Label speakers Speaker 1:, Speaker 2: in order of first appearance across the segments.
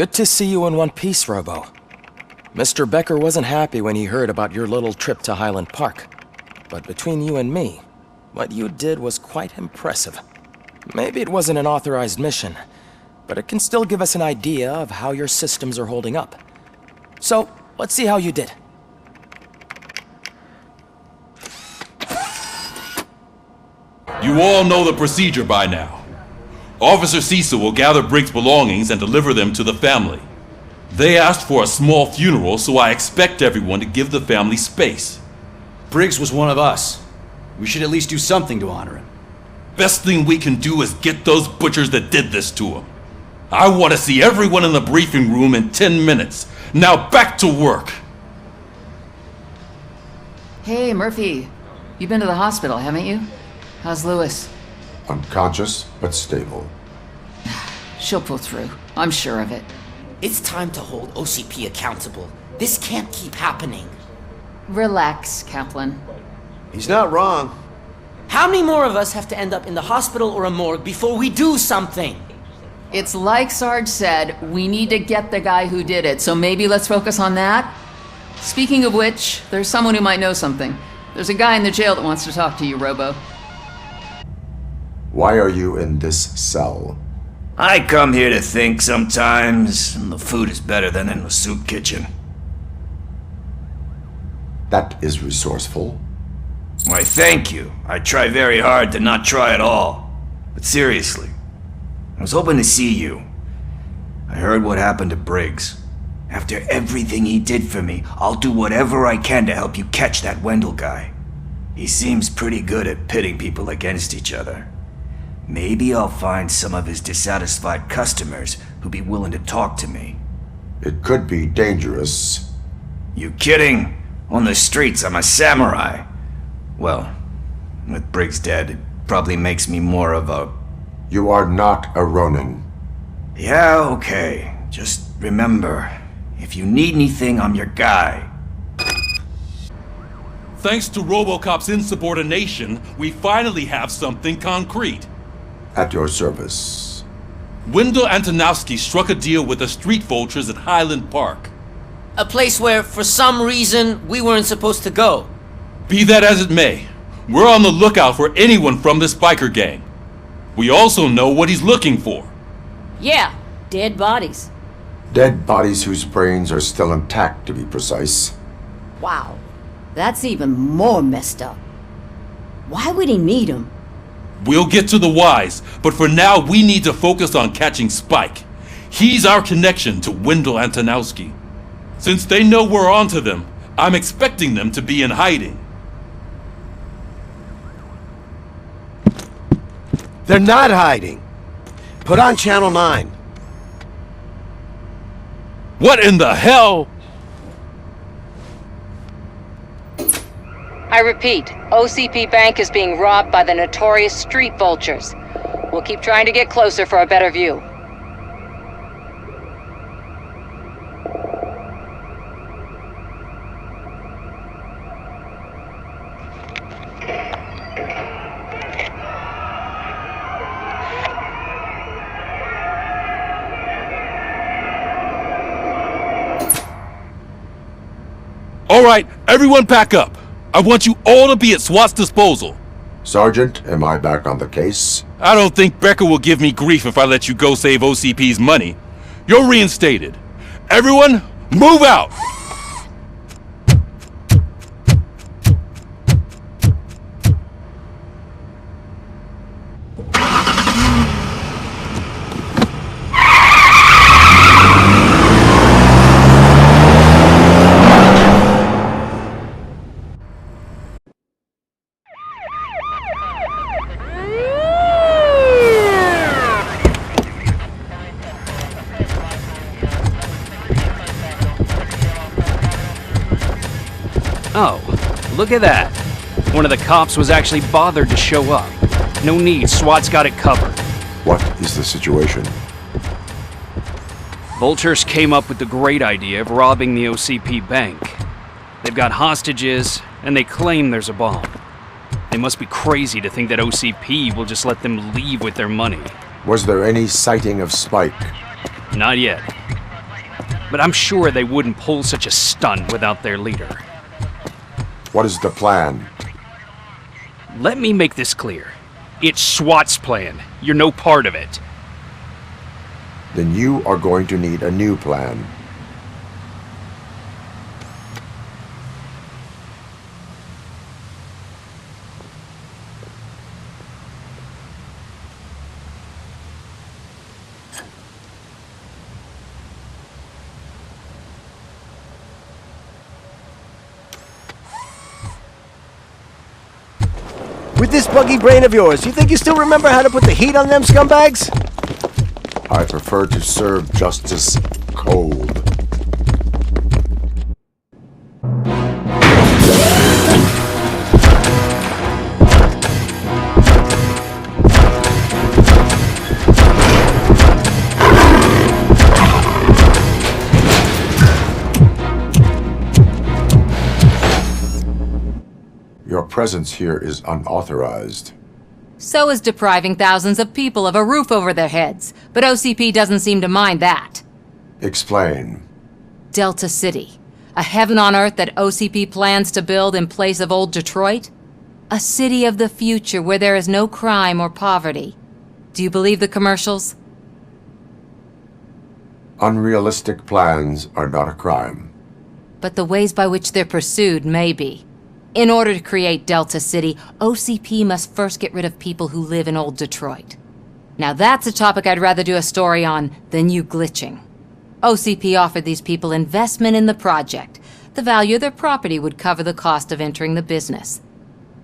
Speaker 1: Good to see you in one piece, Robo. Mr. Becker wasn't happy when he heard about your little trip to Highland Park. But between you and me, what you did was quite impressive. Maybe it wasn't an authorized mission, but it can still give us an idea of how your systems are holding up. So, let's see how you did.
Speaker 2: You all know the procedure by now. Officer Cecil will gather Briggs' belongings and deliver them to the family. They asked for a small funeral, so I expect everyone to give the family space.
Speaker 3: Briggs was one of us. We should at least do something to honor him.
Speaker 2: Best thing we can do is get those butchers that did this to him. I want to see everyone in the briefing room in 10 minutes. Now back to work!
Speaker 4: Hey, Murphy. You've been to the hospital, haven't you? How's Lewis?
Speaker 5: Unconscious, but stable.
Speaker 4: She'll pull through. I'm sure of it.
Speaker 6: It's time to hold OCP accountable. This can't keep happening.
Speaker 4: Relax, Kaplan.
Speaker 3: He's not wrong.
Speaker 6: How many more of us have to end up in the hospital or a morgue before we do something?
Speaker 4: It's like Sarge said, we need to get the guy who did it, so maybe let's focus on that? Speaking of which, there's someone who might know something. There's a guy in the jail that wants to talk to you, Robo.
Speaker 5: Why are you in this cell?
Speaker 7: I come here to think sometimes, and the food is better than in the soup kitchen.
Speaker 5: That is resourceful.
Speaker 7: Why, thank you. I try very hard to not try at all. But seriously, I was hoping to see you. I heard what happened to Briggs. After everything he did for me, I'll do whatever I can to help you catch that Wendell guy. He seems pretty good at pitting people against each other. Maybe I'll find some of his dissatisfied customers who'd be willing to talk to me.
Speaker 5: It could be dangerous.
Speaker 7: You kidding? On the streets, I'm a samurai. Well, with Briggs dead, it probably makes me more of a...
Speaker 5: You are not a Ronin.
Speaker 7: Yeah, okay. Just remember, if you need anything, I'm your guy.
Speaker 2: Thanks to RoboCop's insubordination, we finally have something concrete.
Speaker 5: At your service.
Speaker 2: Wendell Antonowski struck a deal with the street vultures at Highland Park.
Speaker 6: A place where, for some reason, we weren't supposed to go.
Speaker 2: Be that as it may, we're on the lookout for anyone from this biker gang. We also know what he's looking for.
Speaker 8: Yeah, dead bodies.
Speaker 5: Dead bodies whose brains are still intact, to be precise.
Speaker 8: Wow, that's even more messed up. Why would he need them?
Speaker 2: We'll get to the whys, but for now we need to focus on catching Spike. He's our connection to Wendell Antonowski. Since they know we're onto them, I'm expecting them to be in hiding.
Speaker 3: They're not hiding. Put on Channel 9.
Speaker 2: What in the hell?
Speaker 9: I repeat, OCP Bank is being robbed by the notorious street vultures. We'll keep trying to get closer for a better view.
Speaker 2: All right, everyone pack up. I want you all to be at SWAT's disposal.
Speaker 5: Sergeant, am I back on the case?
Speaker 2: I don't think Becker will give me grief if I let you go save OCP's money. You're reinstated. Everyone, move out!
Speaker 10: Oh, look at that. One of the cops was actually bothered to show up. No need, SWAT's got it covered.
Speaker 5: What is the situation?
Speaker 10: Vultures came up with the great idea of robbing the OCP bank. They've got hostages, and they claim there's a bomb. They must be crazy to think that OCP will just let them leave with their money.
Speaker 5: Was there any sighting of Spike?
Speaker 10: Not yet. but I'm sure they wouldn't pull such a stunt without their leader.
Speaker 5: What is the plan?
Speaker 10: Let me make this clear. It's SWAT's plan. You're no part of it.
Speaker 5: Then you are going to need a new plan.
Speaker 11: With this buggy brain of yours, you think you still remember how to put the heat on them scumbags?
Speaker 5: I prefer to serve justice cold. Your presence here is unauthorized.
Speaker 8: So is depriving thousands of people of a roof over their heads, but OCP doesn't seem to mind that.
Speaker 5: Explain.
Speaker 8: Delta City, a heaven on earth that OCP plans to build in place of old Detroit? A city of the future where there is no crime or poverty. Do you believe the commercials?
Speaker 5: Unrealistic plans are not a crime.
Speaker 8: But the ways by which they're pursued may be. In order to create Delta City, OCP must first get rid of people who live in old Detroit. Now that's a topic I'd rather do a story on than you glitching. OCP offered these people investment in the project. The value of their property would cover the cost of entering the business.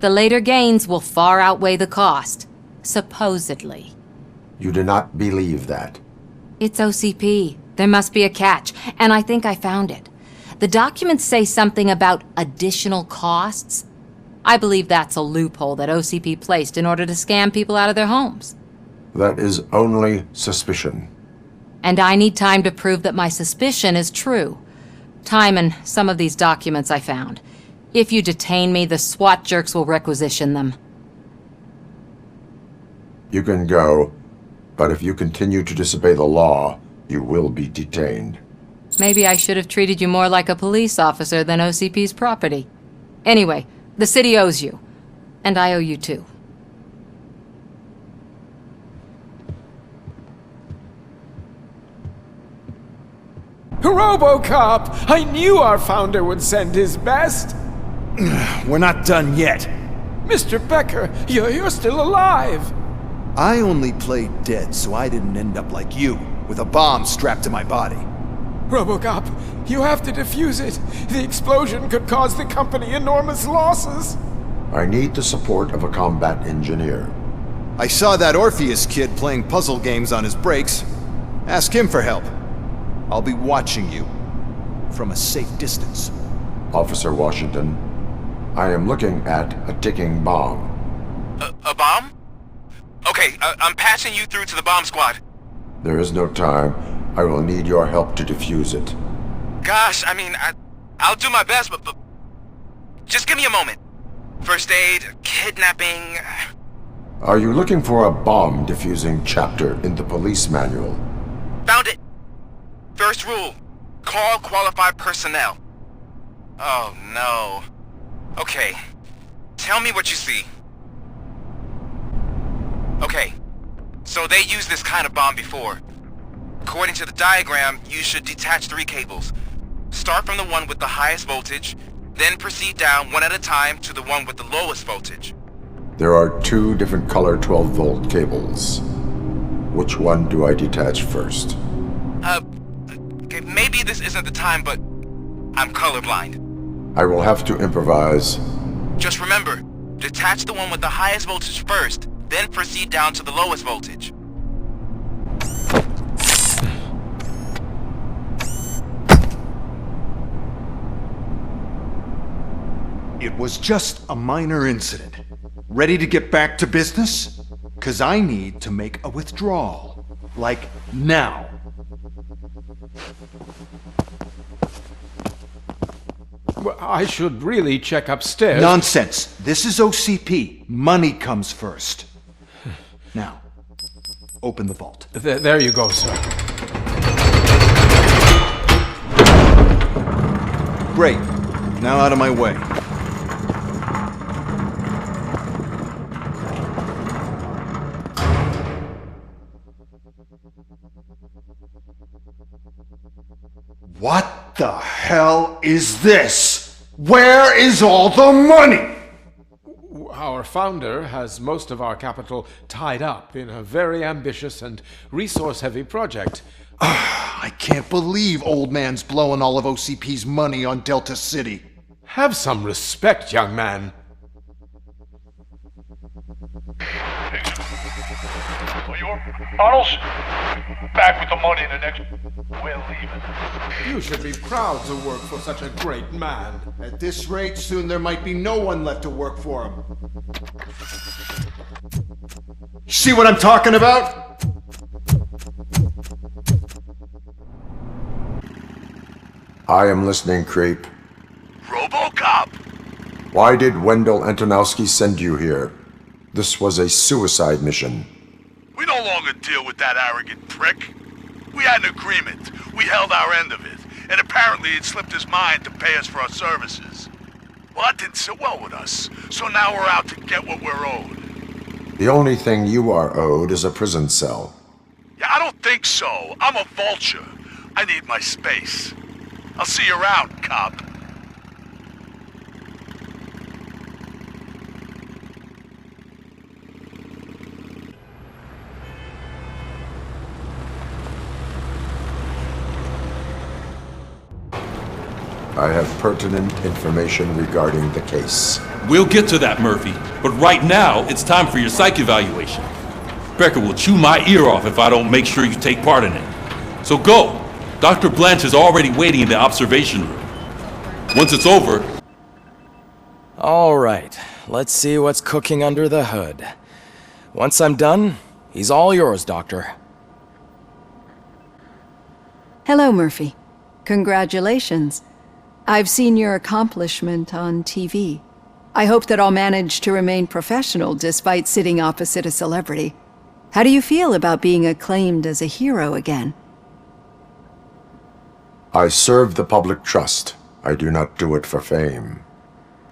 Speaker 8: The later gains will far outweigh the cost, supposedly.
Speaker 5: You do not believe that.
Speaker 8: It's OCP. There must be a catch, and I think I found it. The documents say something about additional costs. I believe that's a loophole that OCP placed in order to scam people out of their homes.
Speaker 5: That is only suspicion.
Speaker 8: And I need time to prove that my suspicion is true. Time and some of these documents I found. If you detain me, the SWAT jerks will requisition them.
Speaker 5: You can go, but if you continue to disobey the law, you will be detained.
Speaker 8: Maybe I should have treated you more like a police officer than OCP's property. Anyway, the city owes you. And I owe you too.
Speaker 12: RoboCop! I knew our founder would send his best!
Speaker 3: We're not done yet.
Speaker 12: Mr. Becker, you're still alive!
Speaker 3: I only played dead so I didn't end up like you, with a bomb strapped to my body.
Speaker 12: RoboCop, you have to defuse it. The explosion could cause the company enormous losses.
Speaker 5: I need the support of a combat engineer.
Speaker 3: I saw that Orpheus kid playing puzzle games on his breaks. Ask him for help. I'll be watching you. From a safe distance.
Speaker 5: Officer Washington, I am looking at a ticking bomb.
Speaker 13: A bomb? Okay, I'm passing you through to the bomb squad.
Speaker 5: There is no time. I will need your help to defuse it.
Speaker 13: Gosh, I mean, I'll do my best, but just give me a moment. First aid, kidnapping...
Speaker 5: Are you looking for a bomb defusing chapter in the police manual?
Speaker 13: Found it! First rule, call qualified personnel. Oh no. Okay, tell me what you see. Okay, so they used this kind of bomb before. According to the diagram, you should detach 3 cables. Start from the one with the highest voltage, then proceed down one at a time to the one with the lowest voltage.
Speaker 5: There are 2 different color 12-volt cables. Which one do I detach first?
Speaker 13: Okay, maybe this isn't the time, but I'm colorblind.
Speaker 5: I will have to improvise.
Speaker 13: Just remember, detach the one with the highest voltage first, then proceed down to the lowest voltage.
Speaker 14: It was just a minor incident. Ready to get back to business? 'Cause I need to make a withdrawal. Like, now.
Speaker 12: Well, I should really check upstairs.
Speaker 14: Nonsense. This is OCP. Money comes first. Now, open the vault.
Speaker 12: There you go, sir.
Speaker 3: Great. Now out of my way.
Speaker 14: What the hell is this? Where is all the money?
Speaker 12: Our founder has most of our capital tied up in a very ambitious and resource-heavy project.
Speaker 14: I can't believe old man's blowing all of OCP's money on Delta City.
Speaker 12: Have some respect, young man.
Speaker 15: Arnold's back with the money in the next... We're leaving.
Speaker 12: You should be proud to work for such a great man.
Speaker 14: At this rate, soon there might be no one left to work for him. See what I'm talking about?
Speaker 5: I am listening, Creep.
Speaker 15: RoboCop!
Speaker 5: Why did Wendell Antonowski send you here? This was a suicide mission.
Speaker 15: We no longer deal with that arrogant prick. We had an agreement. We held our end of it. And apparently it slipped his mind to pay us for our services. Well, that didn't sit well with us. So now we're out to get what we're owed.
Speaker 5: The only thing you are owed is a prison cell.
Speaker 15: Yeah, I don't think so. I'm a vulture. I need my space. I'll see you around, cop.
Speaker 5: I have pertinent information regarding the case.
Speaker 2: We'll get to that, Murphy. But right now, it's time for your psych evaluation. Becker will chew my ear off if I don't make sure you take part in it. So go. Dr. Blanche is already waiting in the observation room. Once it's over...
Speaker 1: All right, let's see what's cooking under the hood. Once I'm done, he's all yours, Doctor.
Speaker 16: Hello, Murphy. Congratulations. I've seen your accomplishment on TV. I hope that I'll manage to remain professional despite sitting opposite a celebrity. How do you feel about being acclaimed as a hero again?
Speaker 5: I serve the public trust. I do not do it for fame.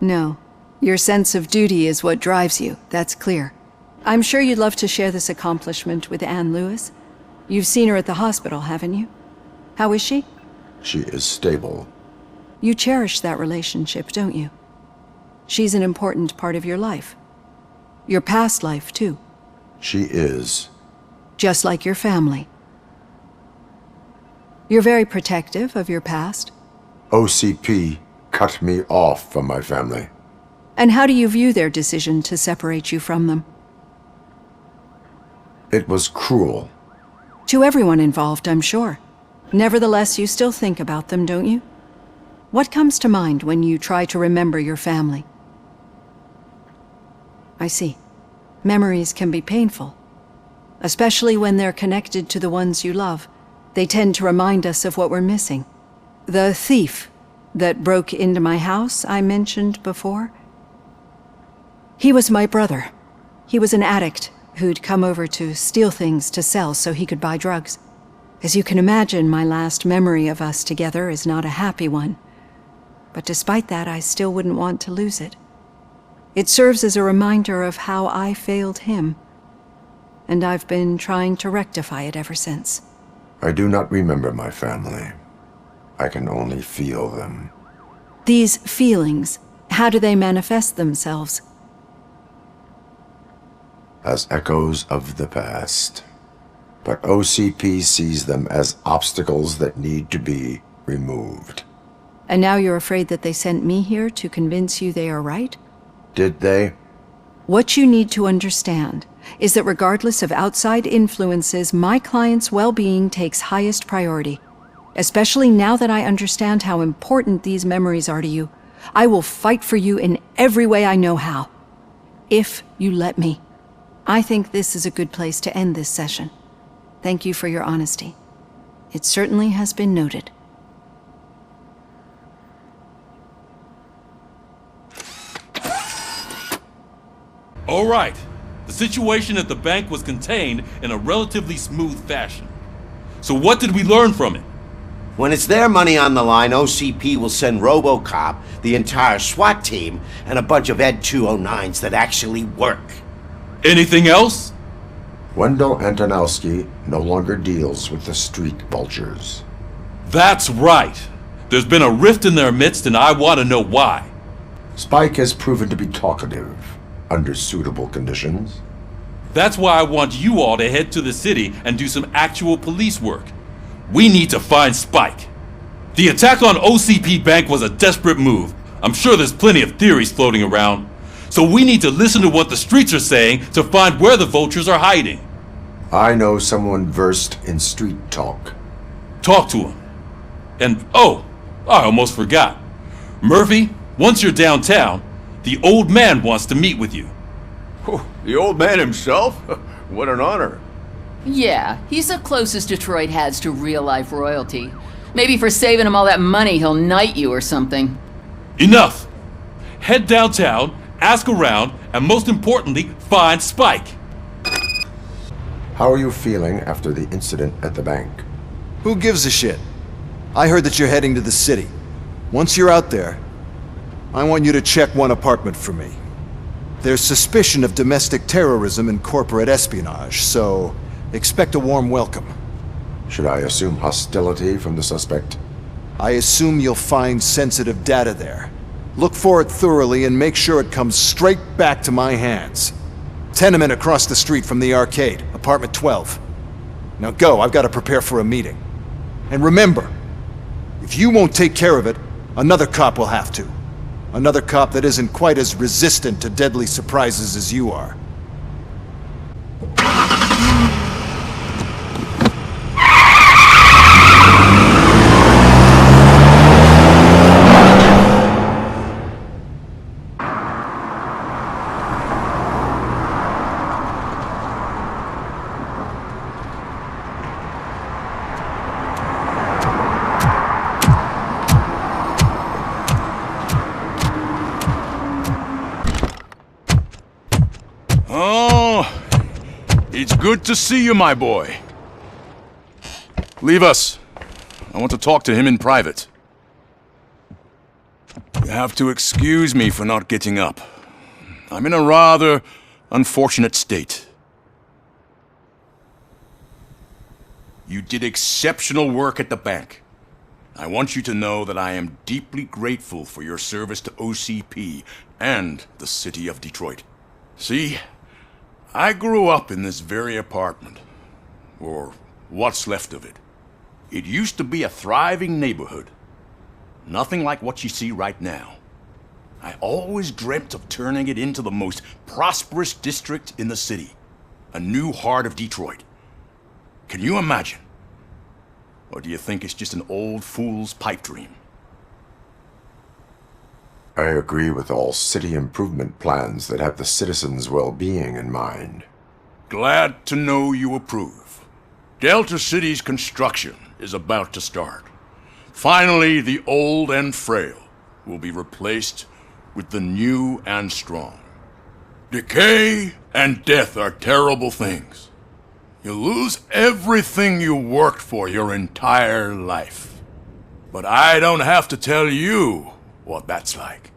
Speaker 16: No. Your sense of duty is what drives you, that's clear. I'm sure you'd love to share this accomplishment with Anne Lewis. You've seen her at the hospital, haven't you? How is she?
Speaker 5: She is stable.
Speaker 16: You cherish that relationship, don't you? She's an important part of your life. Your past life, too.
Speaker 5: She is.
Speaker 16: Just like your family. You're very protective of your past.
Speaker 5: OCP cut me off from my family.
Speaker 16: And how do you view their decision to separate you from them?
Speaker 5: It was cruel.
Speaker 16: To everyone involved, I'm sure. Nevertheless, you still think about them, don't you? What comes to mind when you try to remember your family? I see. Memories can be painful. Especially when they're connected to the ones you love. They tend to remind us of what we're missing. The thief that broke into my house I mentioned before? He was my brother. He was an addict who'd come over to steal things to sell so he could buy drugs. As you can imagine, my last memory of us together is not a happy one. But despite that, I still wouldn't want to lose it. It serves as a reminder of how I failed him. And I've been trying to rectify it ever since.
Speaker 5: I do not remember my family. I can only feel them.
Speaker 16: These feelings, how do they manifest themselves?
Speaker 5: As echoes of the past. But OCP sees them as obstacles that need to be removed.
Speaker 16: And now you're afraid that they sent me here to convince you they are right?
Speaker 5: Did they?
Speaker 16: What you need to understand is that regardless of outside influences, my client's well-being takes highest priority. Especially now that I understand how important these memories are to you, I will fight for you in every way I know how. If you let me. I think this is a good place to end this session. Thank you for your honesty. It certainly has been noted.
Speaker 2: All right. The situation at the bank was contained in a relatively smooth fashion. So what did we learn from it?
Speaker 17: When it's their money on the line, OCP will send RoboCop, the entire SWAT team, and a bunch of Ed 209s that actually work.
Speaker 2: Anything else?
Speaker 5: Wendell Antonowski no longer deals with the street vultures.
Speaker 2: That's right. There's been a rift in their midst, and I want to know why.
Speaker 5: Spike has proven to be talkative, under suitable conditions.
Speaker 2: That's why I want you all to head to the city and do some actual police work. We need to find Spike. The attack on OCP Bank was a desperate move. I'm sure there's plenty of theories floating around. So we need to listen to what the streets are saying to find where the vultures are hiding.
Speaker 5: I know someone versed in street talk.
Speaker 2: Talk to him. And oh, I almost forgot. Murphy, once you're downtown, the old man wants to meet with you.
Speaker 18: Oh, the old man himself? What an honor.
Speaker 4: Yeah, he's the closest Detroit has to real-life royalty. Maybe for saving him all that money, he'll knight you or something.
Speaker 2: Enough! Head downtown, ask around, and most importantly, find Spike.
Speaker 5: How are you feeling after the incident at the bank?
Speaker 3: Who gives a shit? I heard that you're heading to the city. Once you're out there, I want you to check one apartment for me. There's suspicion of domestic terrorism and corporate espionage, so expect a warm welcome.
Speaker 5: Should I assume hostility from the suspect?
Speaker 3: I assume you'll find sensitive data there. Look for it thoroughly and make sure it comes straight back to my hands. Tenement across the street from the arcade, apartment 12. Now go, I've got to prepare for a meeting. And remember, if you won't take care of it, another cop will have to. Another cop that isn't quite as resistant to deadly surprises as you are.
Speaker 15: It's good to see you, my boy. Leave us. I want to talk to him in private. You have to excuse me for not getting up. I'm in a rather unfortunate state. You did exceptional work at the bank. I want you to know that I am deeply grateful for your service to OCP and the city of Detroit. See? I grew up in this very apartment, or what's left of it. It used to be a thriving neighborhood. Nothing like what you see right now. I always dreamt of turning it into the most prosperous district in the city. A new heart of Detroit. Can you imagine? Or do you think it's just an old fool's pipe dream?
Speaker 5: I agree with all city improvement plans that have the citizens' well-being in mind.
Speaker 15: Glad to know you approve. Delta City's construction is about to start. Finally, the old and frail will be replaced with the new and strong. Decay and death are terrible things. You lose everything you worked for your entire life. But I don't have to tell you what that's like.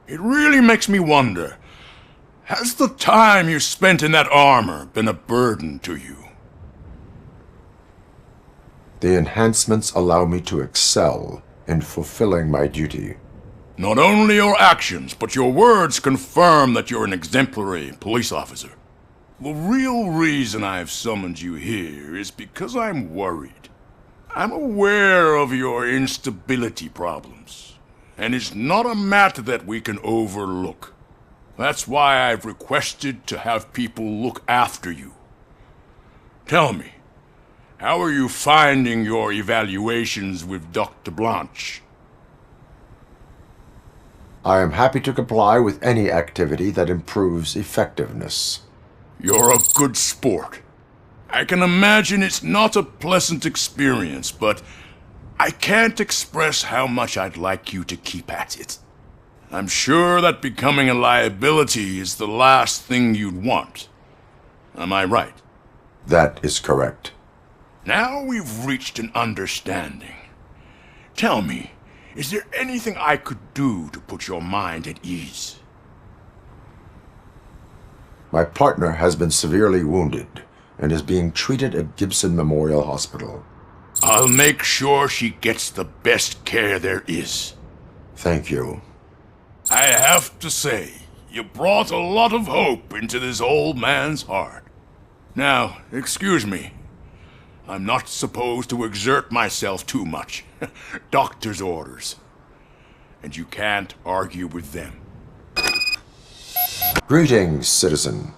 Speaker 15: It really makes me wonder, has the time you spent in that armor been a burden to you?
Speaker 5: The enhancements allow me to excel in fulfilling my duty.
Speaker 15: Not only your actions, but your words confirm that you're an exemplary police officer. The real reason I've summoned you here is because I'm worried. I'm aware of your instability problems, and it's not a matter that we can overlook. That's why I've requested to have people look after you. Tell me, how are you finding your evaluations with Dr. Blanche?
Speaker 5: I am happy to comply with any activity that improves effectiveness.
Speaker 15: You're a good sport. I can imagine it's not a pleasant experience, but I can't express how much I'd like you to keep at it. I'm sure that becoming a liability is the last thing you'd want. Am I right?
Speaker 5: That is correct.
Speaker 15: Now we've reached an understanding.
Speaker 18: Tell me, is there anything I could do to put your mind at ease?
Speaker 5: My partner has been severely wounded and is being treated at Gibson Memorial Hospital.
Speaker 18: I'll make sure she gets the best care there is.
Speaker 5: Thank you.
Speaker 18: I have to say, you brought a lot of hope into this old man's heart. Now, excuse me. I'm not supposed to exert myself too much. Doctor's orders. And you can't argue with them.
Speaker 5: Greetings, citizen.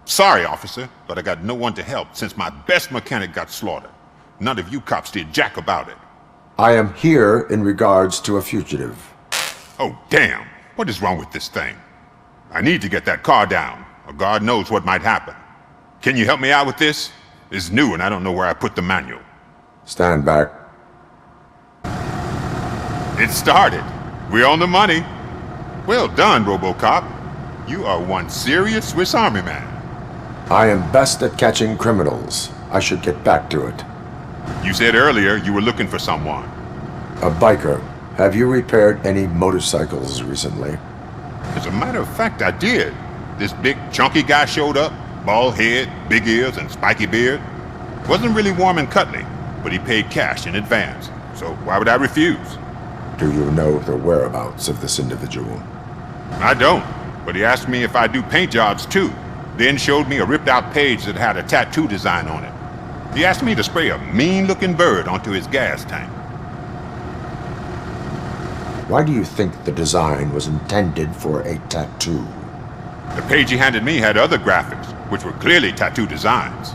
Speaker 19: Sorry, officer, but I got no one to help since my best mechanic got slaughtered. None of you cops did jack about it.
Speaker 5: I am here in regards to a fugitive.
Speaker 19: Oh, damn. What is wrong with this thing? I need to get that car down, or God knows what might happen. Can you help me out with this? It's new and I don't know where I put the manual.
Speaker 5: Stand back.
Speaker 19: It started. We're on the money. Well done, RoboCop. You are one serious Swiss Army man.
Speaker 5: I am best at catching criminals. I should get back to it.
Speaker 19: You said earlier you were looking for someone.
Speaker 5: A biker. Have you repaired any motorcycles recently?
Speaker 19: As a matter of fact, I did. This big, chunky guy showed up. Bald head, big ears, and spiky beard. Wasn't really warm and cuddly, but he paid cash in advance. So why would I refuse?
Speaker 5: Do you know the whereabouts of this individual?
Speaker 19: I don't, but he asked me if I do paint jobs too. Then showed me a ripped-out page that had a tattoo design on it. He asked me to spray a mean-looking bird onto his gas tank.
Speaker 5: Why do you think the design was intended for a tattoo?
Speaker 19: The page he handed me had other graphics, which were clearly tattoo designs.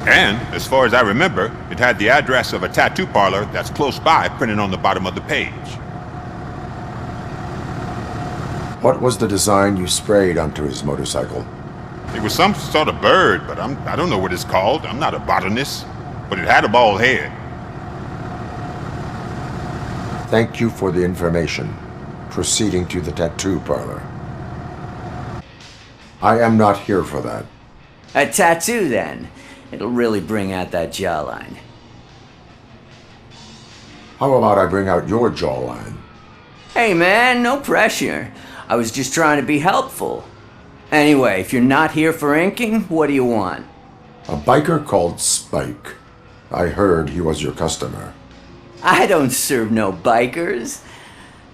Speaker 19: And, as far as I remember, it had the address of a tattoo parlor that's close by printed on the bottom of the page.
Speaker 5: What was the design you sprayed onto his motorcycle?
Speaker 19: It was some sort of bird, but I don't know what it's called. I'm not a botanist. But it had a bald head.
Speaker 5: Thank you for the information. Proceeding to the tattoo parlor. I am not here for that.
Speaker 20: A tattoo, then. It'll really bring out that jawline.
Speaker 5: How about I bring out your jawline?
Speaker 20: Hey, man, no pressure. I was just trying to be helpful. Anyway, if you're not here for inking, what do you want?
Speaker 5: A biker called Spike. I heard he was your customer.
Speaker 20: I don't serve no bikers.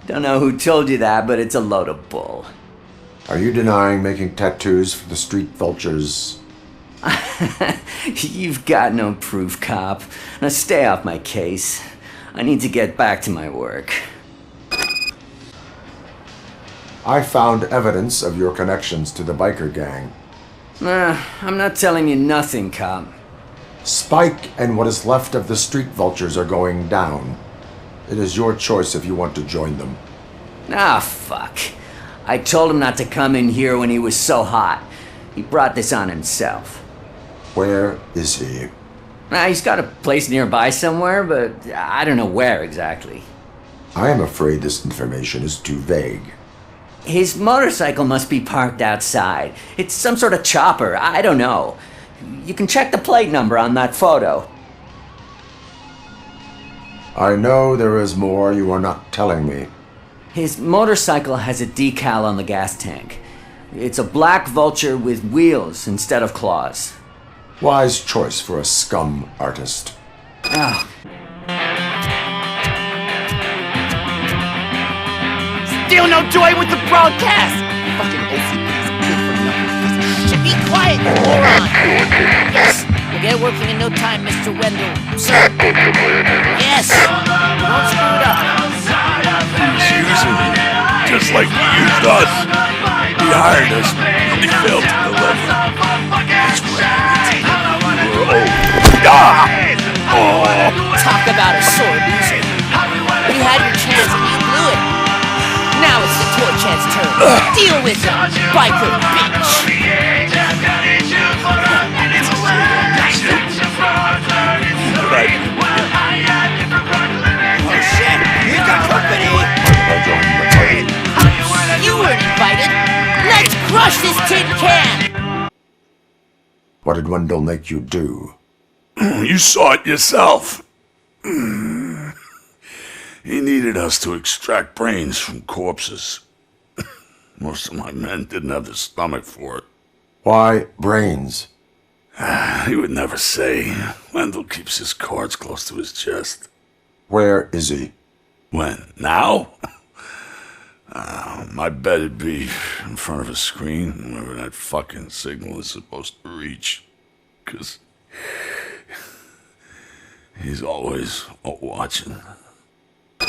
Speaker 20: Don't know who told you that, but it's a load of bull.
Speaker 5: Are you denying making tattoos for the street vultures?
Speaker 20: You've got no proof, cop. Now stay off my case. I need to get back to my work.
Speaker 5: I found evidence of your connections to the biker gang.
Speaker 20: I'm not telling you nothing, cop.
Speaker 5: Spike and what is left of the street vultures are going down. It is your choice if you want to join them.
Speaker 20: Ah, fuck. I told him not to come in here when he was so hot. He brought this on himself.
Speaker 5: Where is he?
Speaker 20: He's got a place nearby somewhere, but I don't know where exactly.
Speaker 5: I am afraid this information is too vague.
Speaker 20: His motorcycle must be parked outside. It's some sort of chopper. I don't know. You can check the plate number on that photo.
Speaker 5: I know there is more you are not telling me.
Speaker 20: His motorcycle has a decal on the gas tank. It's a black vulture with wheels instead of claws.
Speaker 5: Wise choice for a scum artist.
Speaker 20: Ah.
Speaker 6: Still no joy with the broadcast! Fucking OCP's good for nothing. Should be quiet, you moron! Yes, we'll get working in no time, Mr. Wendell. Sir. Yes! Don't screw it up.
Speaker 15: He's using me, just like he used us. He hired us, and he fell to the level. That's why we were old. Ah! Oh!
Speaker 6: Talk about a sore loser. You had your chance and you blew it. Now it's the toy chance turn. Deal with him, biker bitch! Oh shit, you got company! You weren't invited! Let's crush this tin can!
Speaker 5: What did Wendell make you do?
Speaker 15: You saw it yourself.
Speaker 18: He needed us to extract brains from corpses. Most of my men didn't have the stomach for it.
Speaker 5: Why brains?
Speaker 18: He would never say. Wendell keeps his cards close to his chest.
Speaker 5: Where is he?
Speaker 18: When? Now? My bet it'd be in front of a screen whenever that fucking signal is supposed to reach. 'Cause he's always watching.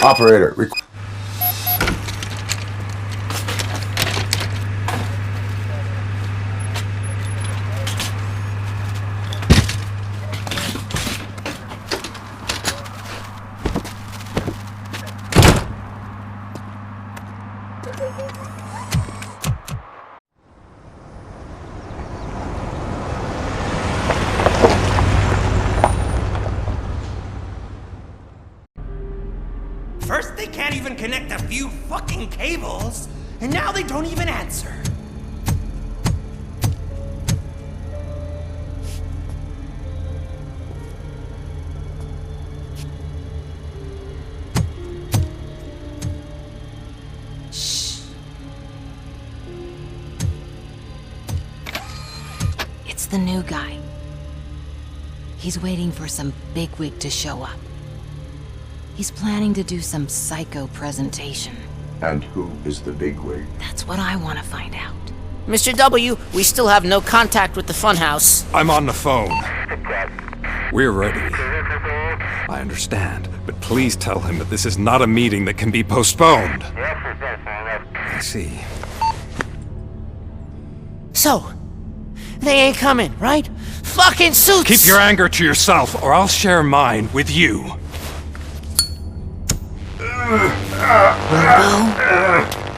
Speaker 5: Operator,
Speaker 6: First, they can't even connect a few fucking cables, and now they don't even answer.
Speaker 8: Shh. It's the new guy. He's waiting for some bigwig to show up. He's planning to do some psycho presentation.
Speaker 5: and who is the bigwig?
Speaker 8: That's what I want to find out.
Speaker 6: Mr. W, we still have no contact with the funhouse.
Speaker 21: I'm on the phone. We're ready. I understand, but please tell him that this is not a meeting that can be postponed. I see.
Speaker 6: So, they ain't coming, right? Fucking suits!
Speaker 21: Keep your anger to yourself, or I'll share mine with you.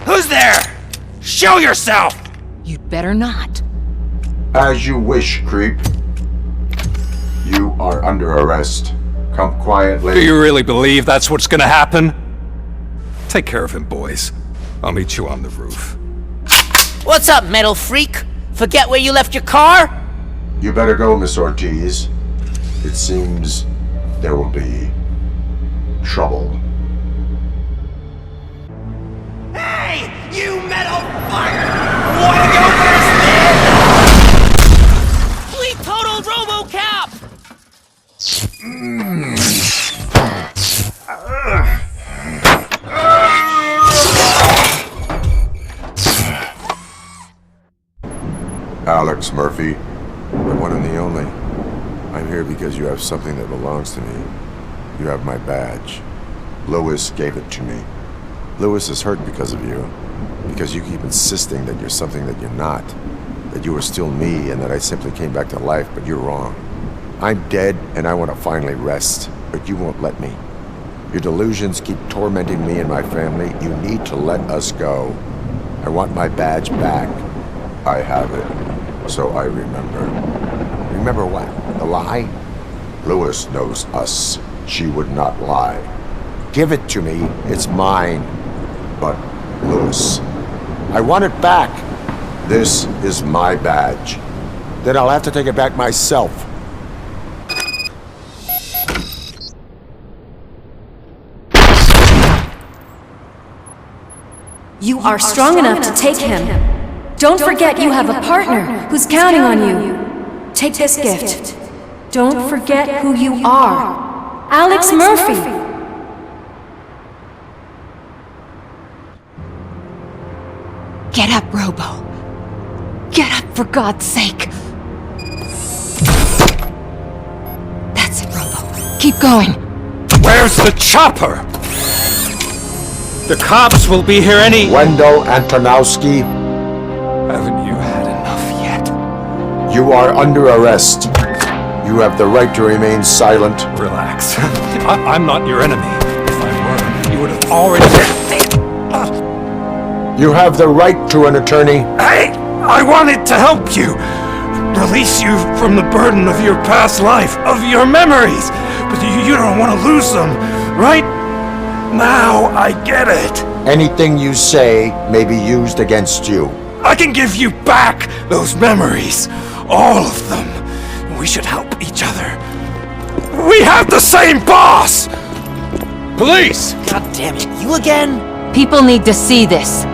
Speaker 6: Who's there? Show yourself!
Speaker 8: You'd better not.
Speaker 5: As you wish, creep. You are under arrest. Come quietly.
Speaker 21: Do you really believe that's what's gonna happen? Take care of him, boys. I'll meet you on the roof.
Speaker 6: What's up, metal freak? Forget where you left your car?
Speaker 5: You better go, Miss Ortiz. It seems there will be trouble.
Speaker 6: Hey, you metal fucker! Wanna go first, man? We totaled RoboCop!
Speaker 5: Alex Murphy, the one and the only. I'm here because you have something that belongs to me. You have my badge. Lewis gave it to me. Lewis is hurt because of you. Because you keep insisting that you're something that you're not. That you are still me and that I simply came back to life, but you're wrong. I'm dead and I want to finally rest, but you won't let me. Your delusions keep tormenting me and my family. You need to let us go. I want my badge back. I have it. So I remember. Remember what? The lie? Lewis knows us. She would not lie. Give it to me. It's mine. But, Lewis, I want it back. This is my badge. Then I'll have to take it back myself.
Speaker 22: You are strong enough to take him. Don't forget you have a partner who's counting on you. Take this gift. Don't forget who you are. Alex Murphy.
Speaker 8: Get up, Robo. Get up, for God's sake. That's it, Robo. Keep going.
Speaker 21: Where's the chopper? The cops will be here any—
Speaker 5: Wendell Antonowski.
Speaker 21: Haven't you had enough yet?
Speaker 5: You are under arrest. You have the right to remain silent.
Speaker 21: Relax. I'm not your enemy. If I were, you would have already—
Speaker 5: You have the right to an attorney.
Speaker 21: I wanted to help you. Release you from the burden of your past life, of your memories. But you don't want to lose them, right? Now I get it.
Speaker 5: Anything you say may be used against you.
Speaker 21: I can give you back those memories. All of them. We should help each other. We have the same boss! Police!
Speaker 6: God damn it, you again?
Speaker 8: People need to see this.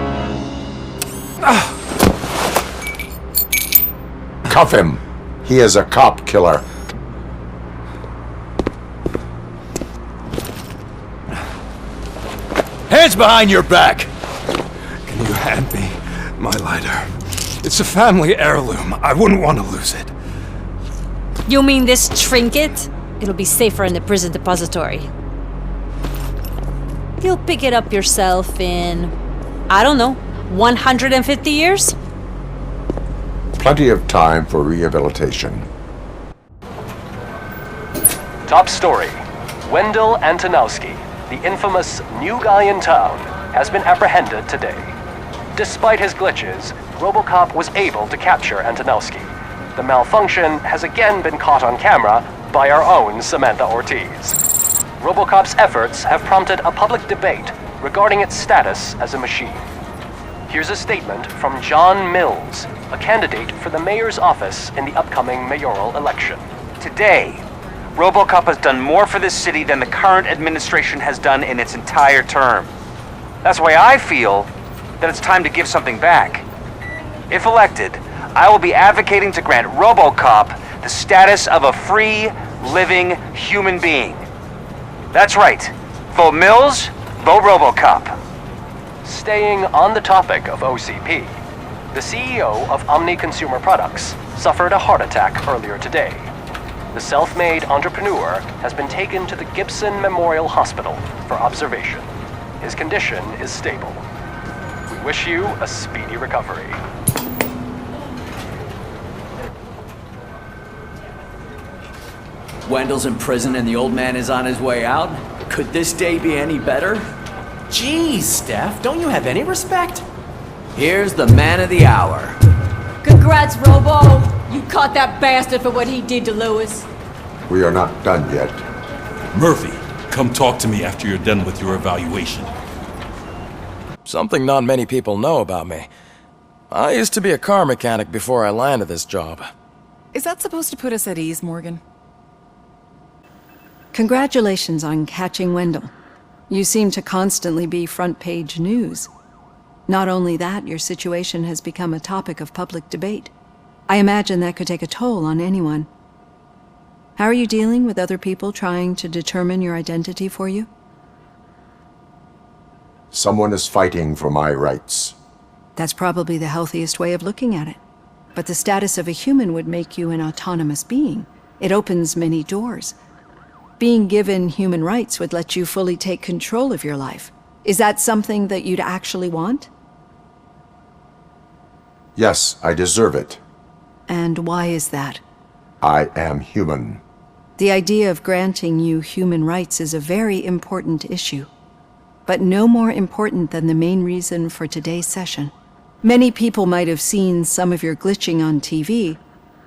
Speaker 5: Cuff him. He is a cop killer.
Speaker 21: Hands behind your back! Can you hand me my lighter? It's a family heirloom. I wouldn't want to lose it.
Speaker 22: You mean this trinket? It'll be safer in the prison depository. You'll pick it up yourself in, I don't know, 150 years?
Speaker 5: Plenty of time for rehabilitation.
Speaker 7: Top story. Wendell Antonowski, the infamous new guy in town, has been apprehended today. Despite his glitches, RoboCop was able to capture Antonowski. The malfunction has again been caught on camera by our own Samantha Ortiz. RoboCop's efforts have prompted a public debate regarding its status as a machine. Here's a statement from John Mills, a candidate for the mayor's office in the upcoming mayoral election.
Speaker 9: Today, RoboCop has done more for this city than the current administration has done in its entire term. That's why I feel that it's time to give something back. If elected, I will be advocating to grant RoboCop the status of a free, living human being. That's right. Vote Mills, vote RoboCop.
Speaker 7: Staying on the topic of OCP, the CEO of Omni Consumer Products suffered a heart attack earlier today. The self-made entrepreneur has been taken to the Gibson Memorial Hospital for observation. His condition is stable. We wish you a speedy recovery.
Speaker 20: Wendell's in prison and the old man is on his way out? Could this day be any better?
Speaker 6: Jeez, Steph, don't you have any respect?
Speaker 20: Here's the man of the hour.
Speaker 22: Congrats, Robo! You caught that bastard for what he did to Lewis.
Speaker 5: We are not done yet.
Speaker 2: Murphy, come talk to me after you're done with your evaluation.
Speaker 1: Something not many people know about me. I used to be a car mechanic before I landed this job.
Speaker 23: Is that supposed to put us at ease, Morgan?
Speaker 16: Congratulations on catching Wendell. You seem to constantly be front-page news. Not only that, your situation has become a topic of public debate. I imagine that could take a toll on anyone. How are you dealing with other people trying to determine your identity for you?
Speaker 5: Someone is fighting for my rights.
Speaker 16: That's probably the healthiest way of looking at it. But the status of a human would make you an autonomous being. It opens many doors. Being given human rights would let you fully take control of your life. Is that something that you'd actually want?
Speaker 5: Yes, I deserve it.
Speaker 16: And why is that?
Speaker 5: I am human.
Speaker 16: The idea of granting you human rights is a very important issue, but no more important than the main reason for today's session. Many people might have seen some of your glitching on TV,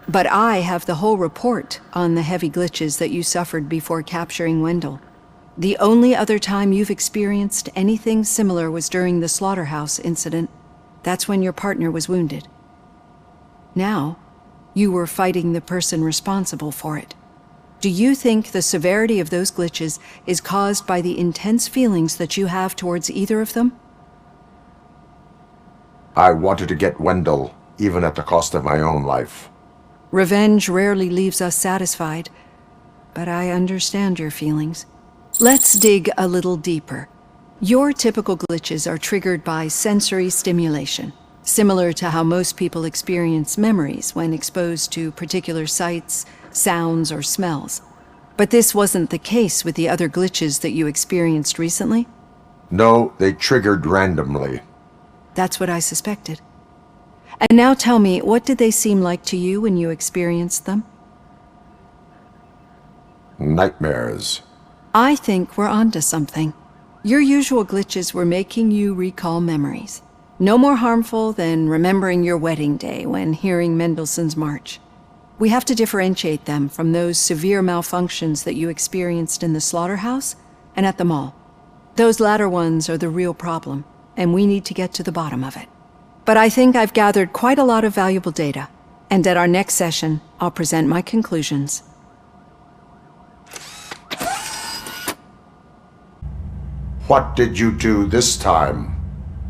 Speaker 16: but I have the whole report on the heavy glitches that you suffered before capturing Wendell. The only other time you've experienced anything similar was during the slaughterhouse incident. That's when your partner was wounded. Now, you were fighting the person responsible for it. Do you think the severity of those glitches is caused by the intense feelings that you have towards either of them?
Speaker 5: I wanted to get Wendell, even at the cost of my own life.
Speaker 16: Revenge rarely leaves us satisfied, but I understand your feelings. Let's dig a little deeper. Your typical glitches are triggered by sensory stimulation, similar to how most people experience memories when exposed to particular sights, sounds, or smells. But this wasn't the case with the other glitches that you experienced recently?
Speaker 5: No, they triggered randomly.
Speaker 16: That's what I suspected. And now tell me, what did they seem like to you when you experienced them?
Speaker 5: Nightmares.
Speaker 16: I think we're onto something. Your usual glitches were making you recall memories. No more harmful than remembering your wedding day when hearing Mendelssohn's March. We have to differentiate them from those severe malfunctions that you experienced in the slaughterhouse and at the mall. Those latter ones are the real problem, and we need to get to the bottom of it. But I think I've gathered quite a lot of valuable data, and at our next session, I'll present my conclusions.
Speaker 5: What did you do this time?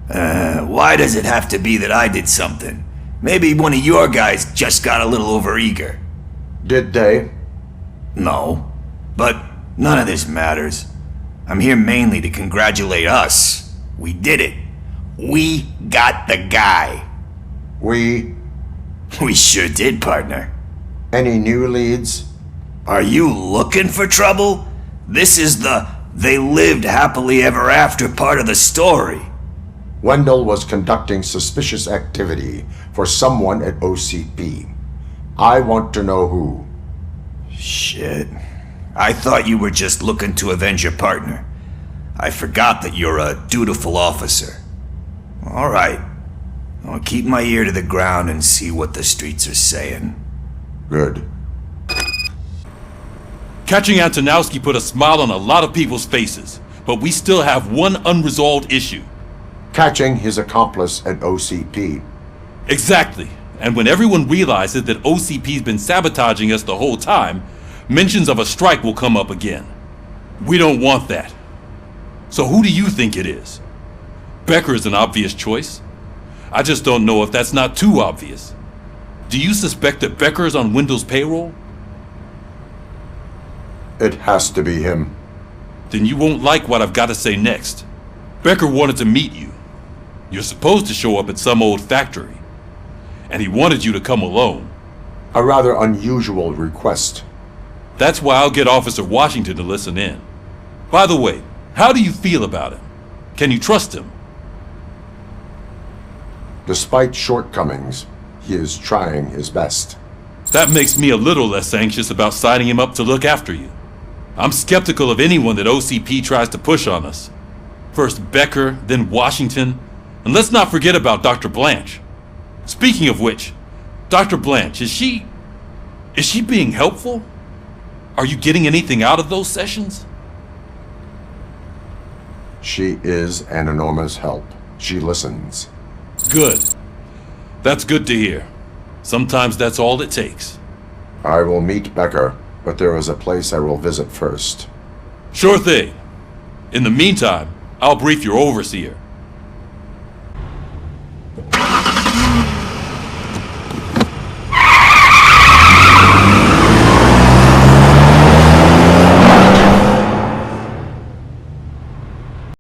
Speaker 21: Why does it have to be that I did something? Maybe one of your guys just got a little overeager.
Speaker 5: Did they?
Speaker 21: No. But none of this matters. I'm here mainly to congratulate us. We did it. We got the guy.
Speaker 5: We
Speaker 21: sure did, partner.
Speaker 5: Any new leads?
Speaker 21: Are you looking for trouble? This is the they lived happily ever after part of the story.
Speaker 5: Wendell was conducting suspicious activity for someone at OCP. I want to know who.
Speaker 21: Shit. I thought you were just looking to avenge your partner. I forgot that you're a dutiful officer. All right. I'll keep my ear to the ground and see what the streets are saying.
Speaker 5: Good.
Speaker 2: Catching Antonowski put a smile on a lot of people's faces, but we still have one unresolved issue.
Speaker 5: Catching his accomplice at OCP.
Speaker 2: Exactly. And when everyone realizes that OCP's been sabotaging us the whole time, mentions of a strike will come up again. We don't want that. So who do you think it is? Becker is an obvious choice. I just don't know if that's not too obvious. Do you suspect that Becker is on Wendell's payroll?
Speaker 5: It has to be him.
Speaker 2: Then you won't like what I've got to say next. Becker wanted to meet you. You're supposed to show up at some old factory. And he wanted you to come alone.
Speaker 5: A rather unusual request.
Speaker 2: That's why I'll get Officer Washington to listen in. By the way, how do you feel about him? Can you trust him?
Speaker 5: Despite shortcomings, he is trying his best.
Speaker 2: That makes me a little less anxious about signing him up to look after you. I'm skeptical of anyone that OCP tries to push on us. First Becker, then Washington, and let's not forget about Dr. Blanche. Speaking of which, Dr. Blanche, is she being helpful? Are you getting anything out of those sessions?
Speaker 5: She is an enormous help. She listens.
Speaker 2: Good. That's good to hear. Sometimes that's all it takes.
Speaker 5: I will meet Becker, but there is a place I will visit first.
Speaker 2: Sure thing. In the meantime, I'll brief your overseer.